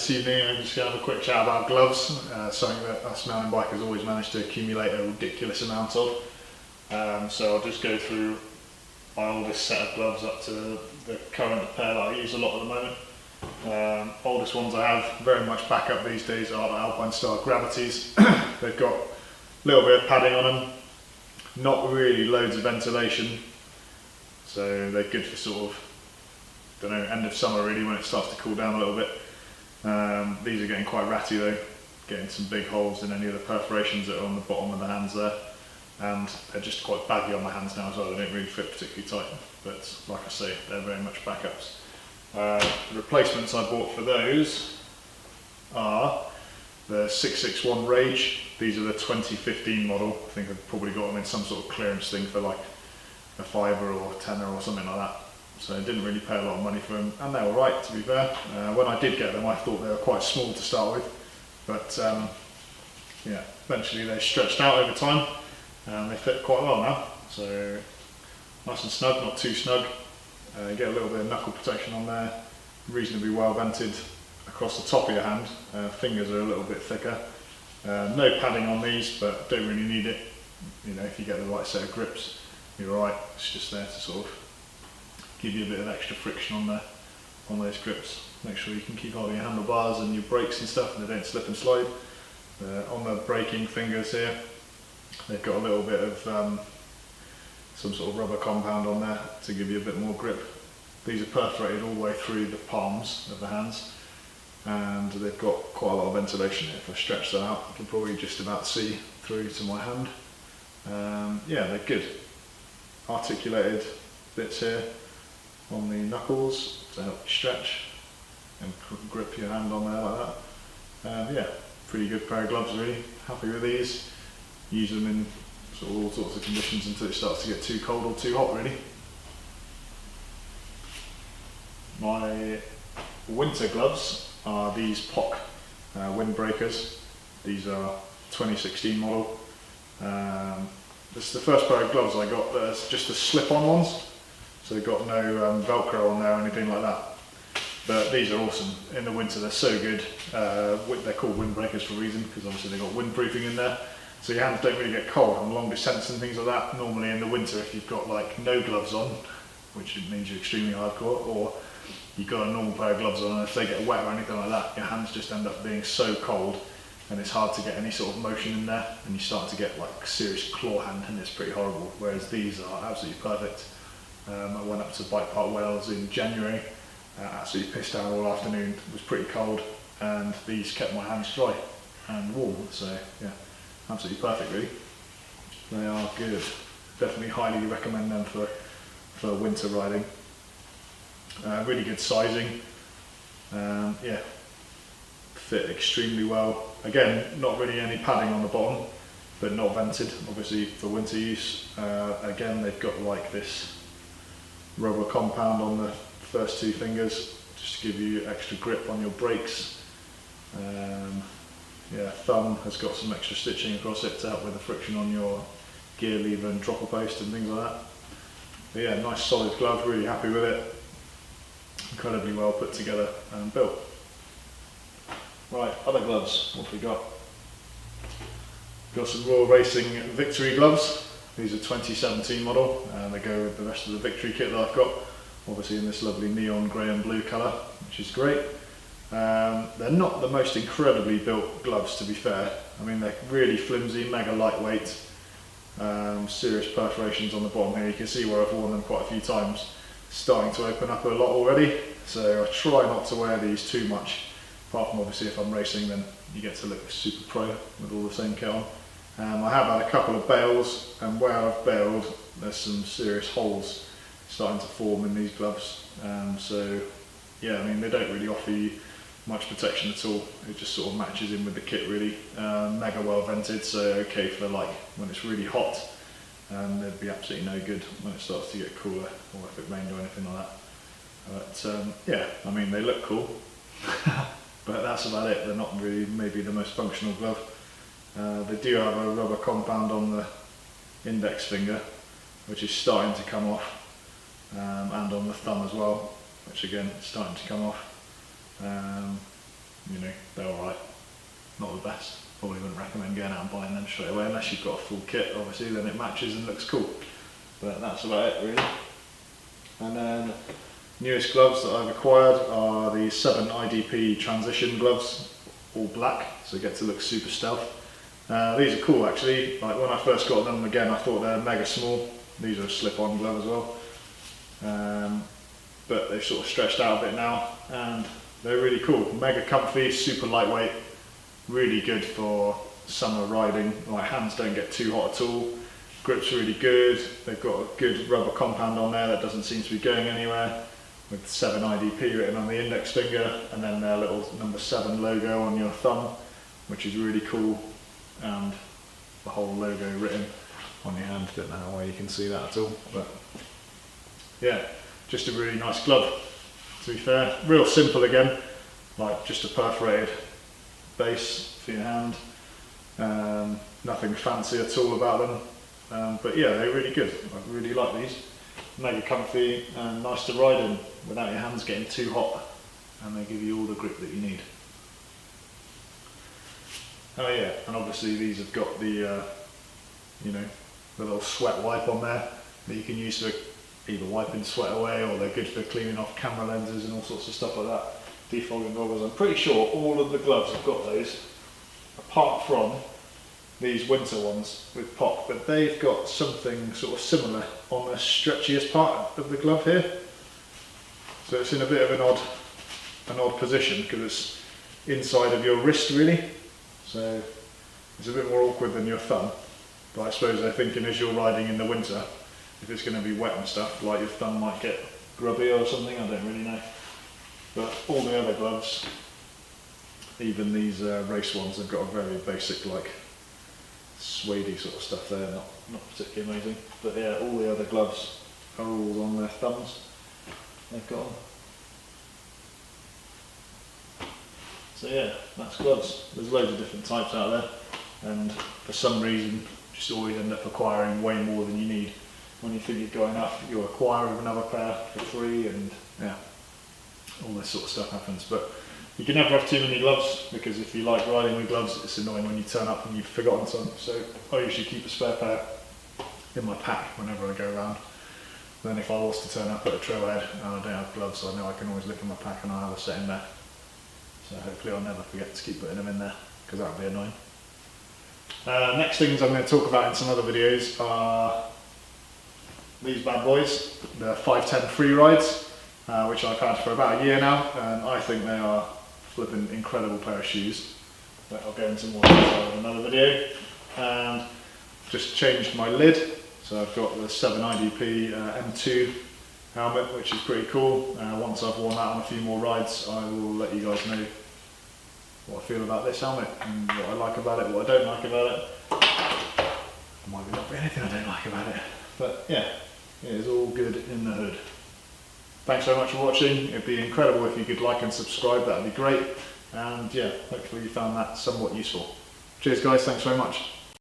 this evening I'm just going to have a quick chat about gloves, something that us mountain bikers always manage to accumulate a ridiculous amount of. So I'll just go through my oldest set of gloves up to the current pair that I use a lot at the moment. Oldest ones I have very much back up these days are the Alpinestyle Gravities. They've got a little bit of padding on them, not really loads of ventilation, so they're good for sort of, don't know, end of summer really when it starts to cool down a little bit. These are getting quite ratty though, getting some big holes in any of the perforations that are on the bottom of the hands there, and they're just quite baggy on my hands now as well. They don't really fit particularly tight, but like I say, they're very much backups. The replacements I bought for those are the 661 Rage. These are the 2015 model. I think I've probably got them in some sort of clearance thing for like a £5 or tenner or something like that. So I didn't really pay a lot of money for them, and they were right, to be fair. When I did get them, I thought they were quite small to start with, but yeah, eventually they stretched out over time, and they fit quite well now. So nice and snug, not too snug. Get a little bit of knuckle protection on there, reasonably well vented across the top of your hand. Fingers are a little bit thicker. No padding on these, but don't really need it. You know, if you get the right set of grips, you're alright. It's just there to sort of give you a bit of extra friction on there, on those grips. Make sure you can keep hold of your handlebars and your brakes and stuff, and they don't slip and slide. On the braking fingers here, they've got a little bit of some sort of rubber compound on there to give you a bit more grip. These are perforated all the way through the palms of the hands, and they've got quite a lot of ventilation here. If I stretch that out, you can probably just about see through to my hand. Yeah, they're good. Articulated bits here on the knuckles to help you stretch and grip your hand on there like that. Yeah, pretty good pair of gloves really. Happy with these. Use them in sort of all sorts of conditions until it starts to get too cold or too hot really. My winter gloves are these POC windbreakers. These are 2016 model. This is the first pair of gloves I got that's just the slip-on ones. So they've got no Velcro on there or anything like that. But these are awesome. In the winter they're so good. They're called windbreakers for a reason, because obviously they've got windproofing in there. So your hands don't really get cold on long distance and things like that. Normally in the winter, if you've got like no gloves on, which means you're extremely hardcore, or you've got a normal pair of gloves on, and if they get wet or anything like that, your hands just end up being so cold, and it's hard to get any sort of motion in there, and you start to get like serious claw hand, and it's pretty horrible. Whereas these are absolutely perfect. I went up to Bike Park Wales in January, absolutely pissed out all afternoon. It was pretty cold, and these kept my hands dry and warm. So yeah, absolutely perfect really. They are good. Definitely highly recommend them for winter riding. Really good sizing. Yeah, fit extremely well. Again, not really any padding on the bottom, but not vented, obviously for winter use. Again, they've got like this rubber compound on the first two fingers, just to give you extra grip on your brakes. Yeah, thumb has got some extra stitching across it to help with the friction on your gear lever and dropper post and things like that. But yeah, nice solid glove, really happy with it. Incredibly well put together and built. Right, other gloves, what have we got? Got some Royal Racing Victory gloves. These are 2017 model, and they go with the rest of the Victory kit that I've got. Obviously in this lovely neon grey and blue colour, which is great. They're not the most incredibly built gloves, to be fair. I mean, they're really flimsy, mega lightweight. Serious perforations on the bottom here. You can see where I've worn them quite a few times. Starting to open up a lot already, so I try not to wear these too much. Apart from obviously if I'm racing, then you get to look super pro with all the same kit on. I have had a couple of bails, and where I've bailed, there's some serious holes starting to form in these gloves. So yeah, I mean, they don't really offer you much protection at all. It just sort of matches in with the kit really. Mega well vented, so okay for like when it's really hot, and they'd be absolutely no good when it starts to get cooler, or if it rained or anything like that. But yeah, I mean, they look cool, but that's about it. They're not really maybe the most functional glove. They do have a rubber compound on the index finger, which is starting to come off, and on the thumb as well, which again is starting to come off. you know, they're alright. Not the best. Probably wouldn't recommend going out and buying them straight away unless you've got a full kit, obviously, then it matches and looks cool. But that's about it really. And then newest gloves that I've acquired are the 7 IDP transition gloves, all black, so they get to look super stealth. These are cool actually. Like when I first got them, again, I thought they're mega small. These are a slip-on glove as well. But they've sort of stretched out a bit now, and they're really cool. Mega comfy, super lightweight, really good for summer riding. Like hands don't get too hot at all. Grip's really good. They've got a good rubber compound on there that doesn't seem to be going anywhere, with 7 IDP written on the index finger, and then their little number 7 logo on your thumb, which is really cool, and the whole logo written on your hand. Don't know how well you can see that at all, but yeah, just a really nice glove, to be fair. Real simple again, like just a perforated base for your hand. Nothing fancy at all about them, but yeah, they're really good. I really like these. Mega comfy and nice to ride in without your hands getting too hot, and they give you all the grip that you need. Oh yeah, and obviously these have got the you know, the little sweat wipe on there that you can use for either wiping sweat away, or they're good for cleaning off camera lenses and all sorts of stuff like that. Defogging goggles. I'm pretty sure all of the gloves have got those, apart from these winter ones with POC, but they've got something sort of similar on the stretchiest part of the glove here. So it's in a bit of an odd position because it's inside of your wrist really. So it's a bit more awkward than your thumb. But I suppose they're thinking as you're riding in the winter, if it's going to be wet and stuff, like your thumb might get grubby or something, I don't really know. But all the other gloves, even these race ones, have got a very basic like suede sort of stuff there, not particularly amazing. But yeah, all the other gloves are all on their thumbs. They've got them. So yeah, that's gloves. There's loads of different types out there, and for some reason just always end up acquiring way more than you need. When you think you're going up, you'll acquire another pair for free, and yeah, all this sort of stuff happens. But you can never have too many gloves, because if you like riding with gloves, it's annoying when you turn up and you've forgotten some. So I usually keep a spare pair in my pack whenever I go around. Then if I was to turn up at a trailhead and I don't have gloves, I know I can always look in my pack and I'll have a set in there. So hopefully I'll never forget to keep putting them in there, because that would be annoying. Next things I'm going to talk about in some other videos are these bad boys, the 510 free rides, which I've had for about a year now, and I think they are flipping incredible pair of shoes. But I'll go into more detail in another video. And just changed my lid, so I've got the 7 IDP M2 helmet, which is pretty cool. Once I've worn that on a few more rides, I will let you guys know what I feel about this helmet and what I like about it, what I don't like about it. There might not be anything I don't like about it, but yeah, it is all good in the hood. Thanks very much for watching. It'd be incredible if you could like and subscribe, that'd be great. And yeah, hopefully you found that somewhat useful. Cheers guys, thanks very much.